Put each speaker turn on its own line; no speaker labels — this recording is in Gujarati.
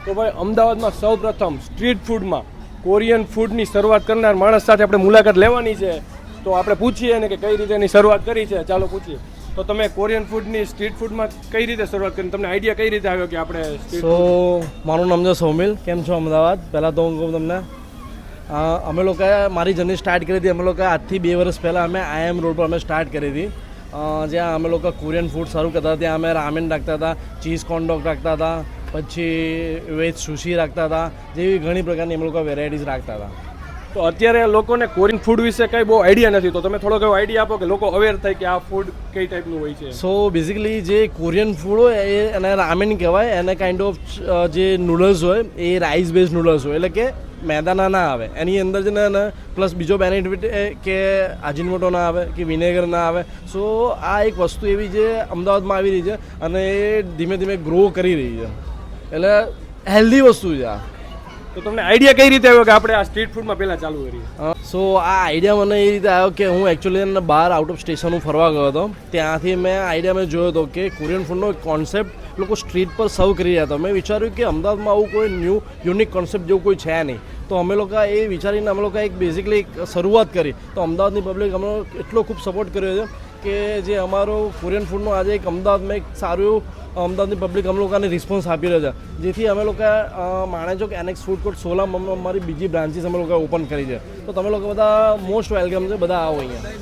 તો ભાઈ અમદાવાદમાં સૌપ્રથમ સ્ટ્રીટ ફૂડમાં કોરિયન ફૂડની શરૂઆત કરનાર માણસ સાથે આપણે મુલાકાત લેવાની છે. તો આપણે પૂછીએ ને કે કઈ રીતે એની શરૂઆત કરી છે. ચાલો પૂછીએ. તો તમે કોરિયન ફૂડની સ્ટ્રીટ ફૂડમાં કઈ રીતે શરૂઆત કરી, તમને આઈડિયા કઈ રીતે આવ્યો કે આપણે
મારું નામ છે સૌમિલ. કેમ છો અમદાવાદ? પહેલાં તો હું કહું તમને, અમે લોકોએ મારી જર્ની સ્ટાર્ટ કરી હતી. અમે લોકો આજથી 2 વર્ષ પહેલાં અમે IIM રોડ પર અમે સ્ટાર્ટ કરી હતી, જ્યાં અમે લોકો કોરિયન ફૂડ શરૂ કરતા હતા. ત્યાં અમે રામેન રાખતા હતા, ચીઝ કોર્નડોગ રાખતા હતા, પછી વેજ સુશી રાખતા હતા, જેવી ઘણી પ્રકારની અમે લોકો વેરાયટીઝ રાખતા હતા.
તો અત્યારે લોકોને કોરિયન ફૂડ વિશે કંઈ બહુ આઈડિયા નથી, તો તમે થોડોક એવો આઈડિયા આપો કે લોકો અવેર થાય કે આ ફૂડ કઈ ટાઈપનું હોય છે.
સો બેઝિકલી જે કોરિયન ફૂડ હોય એને રામેન કહેવાય. એને કાઇન્ડ ઓફ જે નૂડલ્સ હોય એ રાઈસ બેઝ નૂડલ્સ હોય, એટલે કે મેદાના ના આવે. એની અંદર છે ને પ્લસ બીજો બેનિફિટ કે અજીનોમોટો ના આવે કે વિનેગર ના આવે. સો આ એક વસ્તુ એવી જે અમદાવાદમાં આવી રહી છે અને એ ધીમે ધીમે ગ્રો કરી રહી છે, એટલે હેલ્ધી વસ્તુ છે આ.
તો તમને આઈડિયા કઈ રીતે આવ્યો કે આપણે આ સ્ટ્રીટ ફૂડમાં પહેલાં ચાલુ કરીએ?
સો આ આઈડિયા મને એ રીતે આવ્યો કે હું એકચ્યુઅલી બહાર આઉટ ઓફ સ્ટેશન હું ફરવા ગયો હતો. ત્યાંથી મેં આઈડિયા જોયો હતો કે કોરિયન ફૂડનો એક કોન્સેપ્ટ લોકો સ્ટ્રીટ પર સર્વ કરી રહ્યા હતા. મેં વિચાર્યું કે અમદાવાદમાં આવું કોઈ ન્યૂ યુનિક કોન્સેપ્ટ જેવું કોઈ છે નહીં. તો અમે લોકો એ વિચારીને અમે લોકો એક બેઝિકલી શરૂઆત કરી. તો અમદાવાદની પબ્લિક અમે એટલો ખૂબ સપોર્ટ કર્યો છે કે જે અમારો કોરિયન ફૂડનો આજે એક અમદાવાદમાં એક સારું અમદાવાદની પબ્લિક અમે લોકોને રિસ્પોન્સ આપી રહ્યો છે. જેથી અમે લોકો માણેચોક એનેક્સ ફૂડ કોર્ટ 16 અમારી બીજી બ્રાન્ચીસ અમે લોકો ઓપન કરી છે. તો તમે લોકો બધા મોસ્ટ વેલકમ છે, બધા આવો અહીંયા.